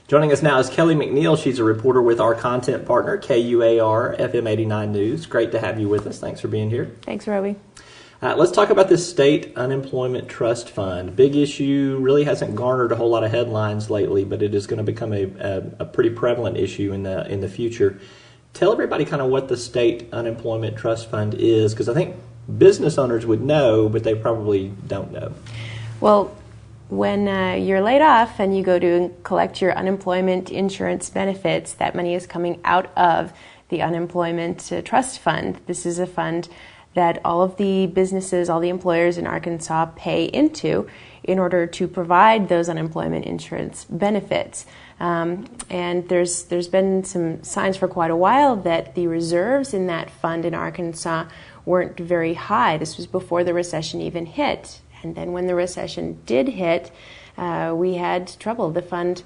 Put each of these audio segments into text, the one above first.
Joining us now is Kelly MacNeil. She's a reporter with our content partner, KUAR-FM 89 News. Great to have you with us. Thanks for being here. Thanks, Roby. Let's talk about this state unemployment trust fund. Big issue, really hasn't garnered a whole lot of headlines lately, but it is going to become a pretty prevalent issue in the future. Tell everybody kind of what the state unemployment trust fund is, because I think business owners would know, but they probably don't know. Well, when you're laid off and you go to collect your unemployment insurance benefits, that money is coming out of the unemployment trust fund. This is a fund that all of the businesses, all the employers in Arkansas pay into in order to provide those unemployment insurance benefits. And there's been some signs for quite a while that the reserves in that fund in Arkansas weren't very high. This was before the recession even hit. And then when the recession did hit, we had trouble. The fund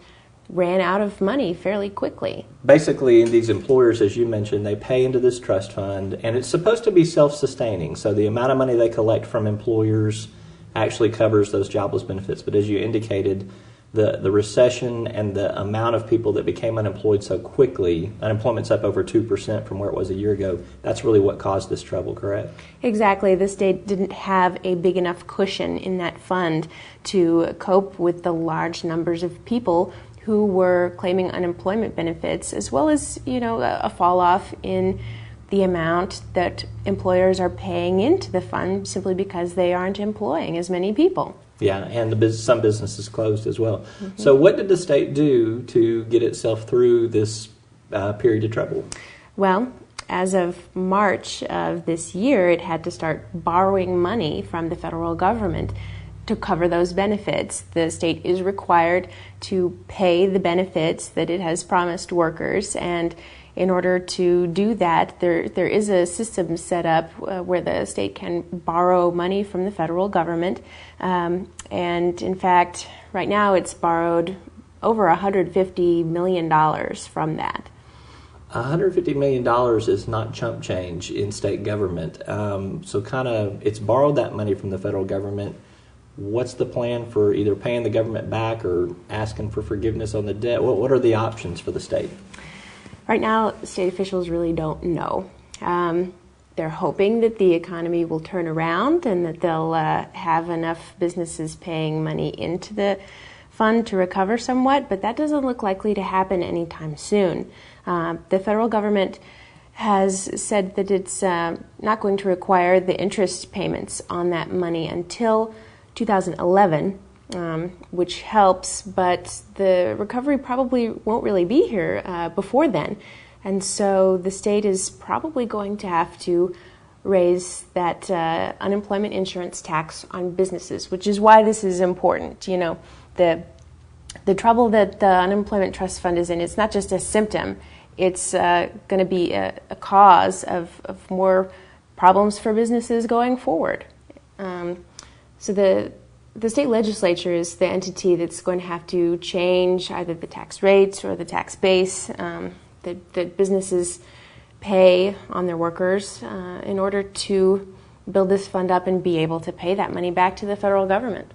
ran out of money fairly quickly. Basically, these employers, as you mentioned, they pay into this trust fund, and it's supposed to be self-sustaining. So the amount of money they collect from employers actually covers those jobless benefits. But as you indicated, the recession and the amount of people that became unemployed so quickly, unemployment's up over 2% from where it was a year ago, that's really what caused this trouble, correct? Exactly. The state didn't have a big enough cushion in that fund to cope with the large numbers of people who were claiming unemployment benefits, as well as, a fall off in the amount that employers are paying into the fund simply because they aren't employing as many people. Yeah, and some businesses closed as well. Mm-hmm. So what did the state do to get itself through this period of trouble? Well, as of March of this year, it had to start borrowing money from the federal government to cover those benefits. The state is required to pay the benefits that it has promised workers, and in order to do that, there is a system set up where the state can borrow money from the federal government. And in fact, right now it's borrowed over $150 million from that. $150 million is not chump change in state government. So it's borrowed that money from the federal government. What's the plan for either paying the government back or asking for forgiveness on the debt? What are the options for the state? Right now, state officials really don't know. They're hoping that the economy will turn around and that they'll have enough businesses paying money into the fund to recover somewhat, but that doesn't look likely to happen anytime soon. The federal government has said that it's not going to require the interest payments on that money until 2011. Which helps, but the recovery probably won't really be here before then. And so the state is probably going to have to raise that unemployment insurance tax on businesses, which is why this is important. The trouble that the unemployment trust fund is in, it's not just a symptom. It's going to be a cause of more problems for businesses going forward. So the state legislature is the entity that's going to have to change either the tax rates or the tax base that businesses pay on their workers in order to build this fund up and be able to pay that money back to the federal government.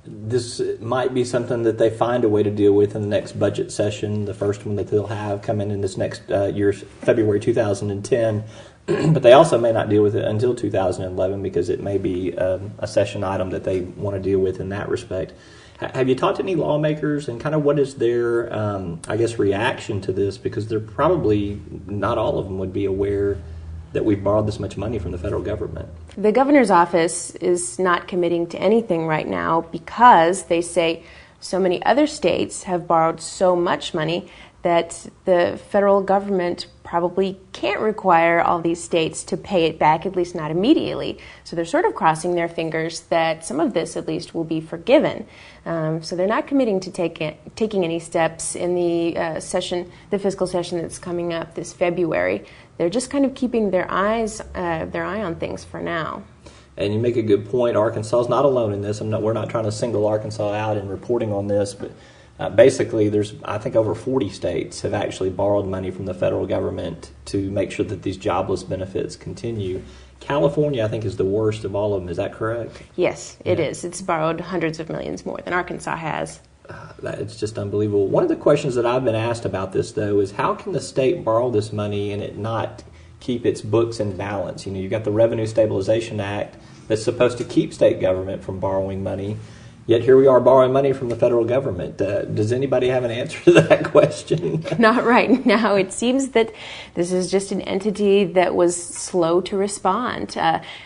This might be something that they find a way to deal with in the next budget session, the first one that they'll have coming in this next year's February 2010. But they also may not deal with it until 2011 because it may be a session item that they want to deal with in that respect. Have you talked to any lawmakers and kind of what is their, reaction to this? Because they're probably, not all of them would be aware that we've borrowed this much money from the federal government. The governor's office is not committing to anything right now because they say so many other states have borrowed so much money that the federal government probably can't require all these states to pay it back, at least not immediately. So they're sort of crossing their fingers that some of this at least will be forgiven. So they're not committing to taking any steps in the fiscal session that's coming up this February. They're just kind of keeping their eye on things for now. And you make a good point. Arkansas is not alone in this. We're not trying to single Arkansas out in reporting on this, but basically there's, I think, over 40 states have actually borrowed money from the federal government to make sure that these jobless benefits continue. California, I think, is the worst of all of them. Is that correct? Yes, it is. It's borrowed hundreds of millions more than Arkansas has. It's just unbelievable. One of the questions that I've been asked about this, though, is how can the state borrow this money and it not keep its books in balance? You've got the Revenue Stabilization Act that's supposed to keep state government from borrowing money, yet here we are borrowing money from the federal government. Does anybody have an answer to that question? Not right now. It seems that this is just an entity that was slow to respond.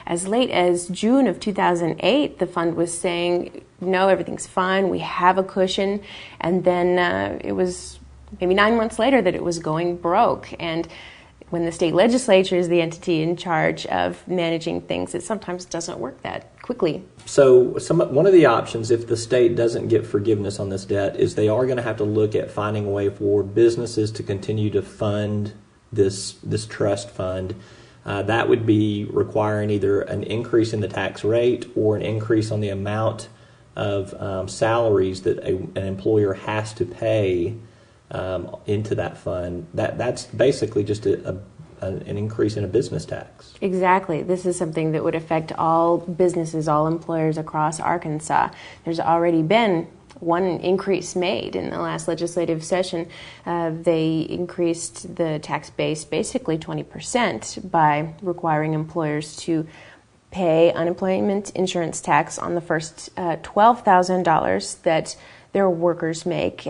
As late as June of 2008, the fund was saying, no, everything's fine, we have a cushion, and then it was maybe 9 months later that it was going broke. And when the state legislature is the entity in charge of managing things, it sometimes doesn't work that quickly. So one of the options, if the state doesn't get forgiveness on this debt, is they are going to have to look at finding a way for businesses to continue to fund this trust fund. That would be requiring either an increase in the tax rate or an increase on the amount of salaries that an employer has to pay into that fund. That's basically just an increase in a business tax. Exactly. This is something that would affect all businesses, all employers across Arkansas. There's already been one increase made in the last legislative session. They increased the tax base basically 20% by requiring employers to pay unemployment insurance tax on the first $12,000 that their workers make,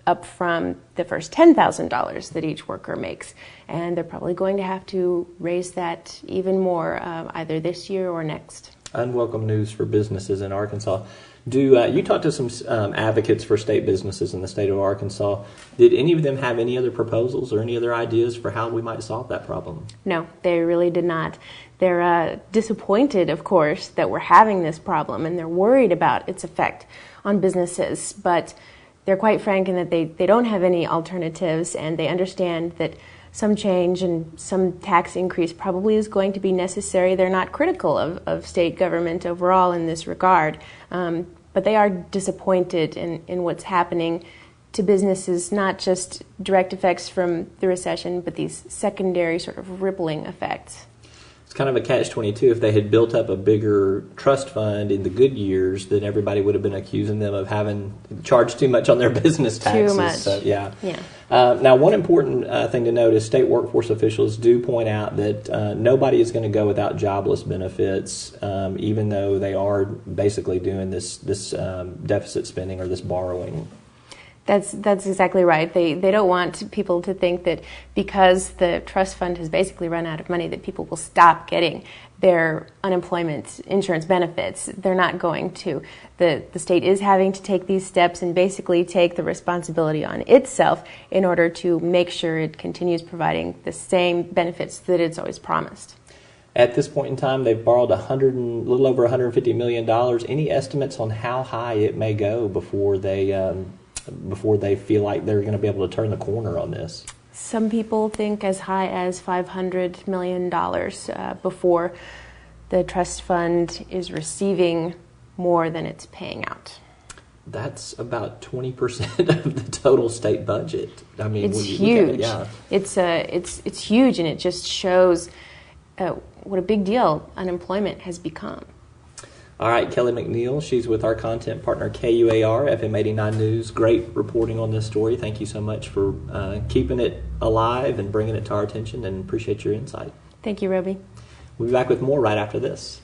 up from the first $10,000 that each worker makes. And they're probably going to have to raise that even more either this year or next. Unwelcome news for businesses in Arkansas. You talked to some advocates for state businesses in the state of Arkansas. Did any of them have any other proposals or any other ideas for how we might solve that problem? No, they really did not. They're disappointed, of course, that we're having this problem, and they're worried about its effect on businesses. But they're quite frank in that they don't have any alternatives, and they understand that some change and some tax increase probably is going to be necessary. They're not critical of state government overall in this regard, but they are disappointed in what's happening to businesses, not just direct effects from the recession, but these secondary sort of rippling effects. It's kind of a catch-22. If they had built up a bigger trust fund in the good years, then everybody would have been accusing them of having charged too much on their business taxes. Too much. So, yeah. Now, one important thing to note is state workforce officials do point out that nobody is going to go without jobless benefits, even though they are basically doing this deficit spending or this borrowing. That's exactly right. They don't want people to think that because the trust fund has basically run out of money that people will stop getting their unemployment insurance benefits. They're not going to. The state is having to take these steps and basically take the responsibility on itself in order to make sure it continues providing the same benefits that it's always promised. At this point in time, they've borrowed a little over $150 million. Any estimates on how high it may go before they feel like they're going to be able to turn the corner on this? Some people think as high as $500 million before the trust fund is receiving more than it's paying out. That's about 20% of the total state budget. I mean, it's when you huge. Look at it, It's huge, and it just shows what a big deal unemployment has become. All right, Kelly MacNeil, she's with our content partner KUAR-FM 89 News. Great reporting on this story. Thank you so much for keeping it alive and bringing it to our attention, and appreciate your insight. Thank you, Roby. We'll be back with more right after this.